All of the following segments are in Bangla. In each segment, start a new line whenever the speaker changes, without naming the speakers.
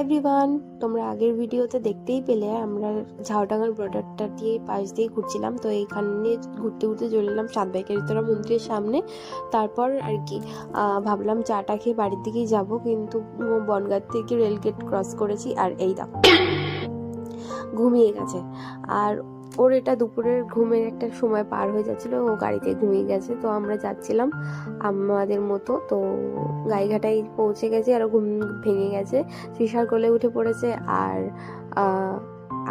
এভরিওয়ান, তোমরা আগের ভিডিওতে দেখতেই পেলে আমরা ঝাউডাঙ্গার বর্ডারটা দিয়ে পাশ দিয়ে ঘুরছিলাম। তো এইখানে ঘুরতে ঘুরতে চলে এলাম সাতবাই কেরিতলা মন্দিরের সামনে। তারপর আর কি ভাবলাম চাটা খেয়ে বাড়ির দিকেই যাব, কিন্তু বনগাঁ থেকে রেলগেট ক্রস করেছি আর এই দেখো ঘুমিয়ে গেছে। আর ওর এটা দুপুরের ঘুমের একটা সময় পার হয়ে যাচ্ছিলো, ও গাড়িতে ঘুমিয়ে গেছে। তো আমরা যাচ্ছিলাম আমাদের মতো, তো গাইঘাটায় পৌঁছে গেছে আর ঘুম ভেঙে গেছে, তৃষার কোলে উঠে পড়েছে। আর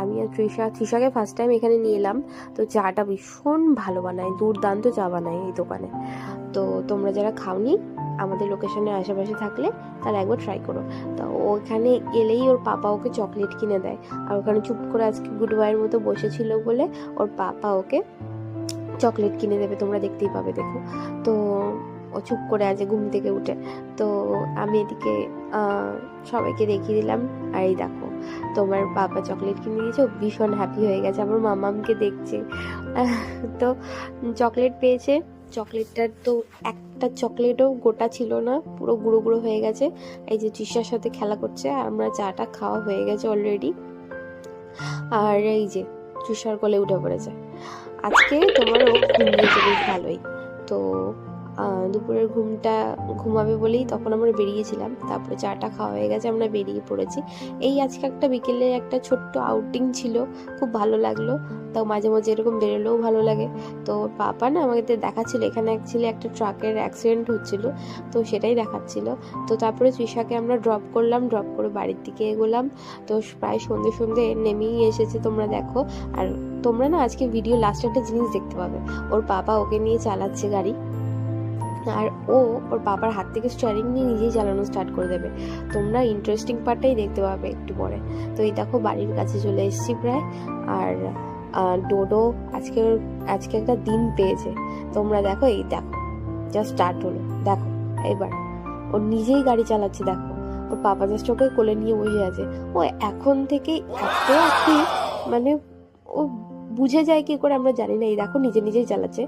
আমি আর তৃষাকে ফার্স্ট টাইম এখানে নিয়ে এলাম। তো চাটা ভীষণ ভালো বানায়, দুর্দান্ত চা বানায় এই দোকানে। তো তোমরা যারা খাওনি, আমাদের লোকেশনে আশেপাশে থাকলে তারা একবার ট্রাই করো। তো ওখানে এলেই ওর পাপা ওকে চকলেট কিনে দেয়, আর ওখানে চুপ করে আজকে গুড বয়ের মতো বসেছিল বলে ওর পাপা ওকে চকলেট কিনে দেবে, তোমরা দেখতেই পাবে, দেখো। তো ও চুপ করে আছে ঘুম থেকে উঠে। তো আমি এদিকে সবাইকে দেখিয়ে দিলাম, আর এই দেখো তোমার পাপা চকলেট কিনে দিয়েছে, ও ভীষণ হ্যাপি হয়ে গেছে, আমার মামামকে দেখছে। তো চকলেট পেয়েছে, চকলেটটার তো একটা চকলেটও গোটা ছিল না, পুরো গুঁড়ো গুঁড়ো হয়ে গেছে। এই যে তৃষার সাথে খেলা করছে, আর আমরা চাটা খাওয়া হয়ে গেছে অলরেডি। আর এই যে তৃষার কোলে উঠে পড়েছে। আজকে তোমারও ঘুমিয়েছে বেশ ভালোই। তো দুপুরের ঘুমটা ঘুমাবে বলেই তখন আমরা বেরিয়েছিলাম, তারপরে চাটা খাওয়া হয়ে গেছে, আমরা বেরিয়ে পড়েছি। এই আজকে একটা বিকেলে একটা ছোট্ট আউটিং ছিল, খুব ভালো লাগলো। তাও মাঝে মাঝে এরকম বেরোলেও ভালো লাগে। তো পাপা না আমাকে দেখাচ্ছিল এখানে অ্যাকচুয়ালি একটা ট্রাকের অ্যাক্সিডেন্ট হচ্ছিল, তো সেটাই দেখাচ্ছিল। তো তারপরে তৃষাকে আমরা ড্রপ করলাম, ড্রপ করে বাড়ির দিকে এগোলাম। তো প্রায় সন্ধে সন্ধে নেমেই এসেছে, তোমরা দেখো। আর তোমরা না আজকে ভিডিও লাস্টে একটা জিনিস দেখতে পাবে, ওর পাপা ওকে নিয়ে চালাচ্ছে গাড়ি, আর ওর বাবার হাত থেকে স্টিয়ারিং নিয়ে নিজেই চালানো স্টার্ট করে দেবে। তোমরা ইন্টারেস্টিং পার্টটাই দেখতে পাবে একটু পরে। তো এই দেখো বাড়ির কাছে চলে এসেছি প্রায়। আর ডোডো আজকে একটা দিন পেয়েছে, তোমরা দেখো। এই দেখো জাস্ট স্টার্ট হলো, দেখো এবার ও নিজেই গাড়ি চালাচ্ছে। দেখো ওর পাপা জাস্ট ওকে কোলে নিয়ে বসে আছে। ও এখন থেকে এত কি মানে ও বুঝে যায় কি করে আমরা জানি না। এই দেখো নিজে নিজেই চালাচ্ছে,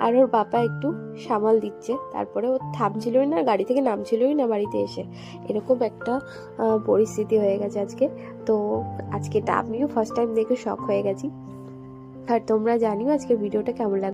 আর ওর বাবা একটু সামাল দিচ্ছে। তারপরে ও থামছিলই না, গাড়ি থেকে নামছিলই না বাড়িতে এসে, এরকম একটা পরিস্থিতি হয়ে গেছে আজকে। তো আজকে আমিও ফার্স্ট টাইম দেখে শক হয়ে গেছি। আর তোমরা জানিও আজকের ভিডিওটা কেমন লাগবে।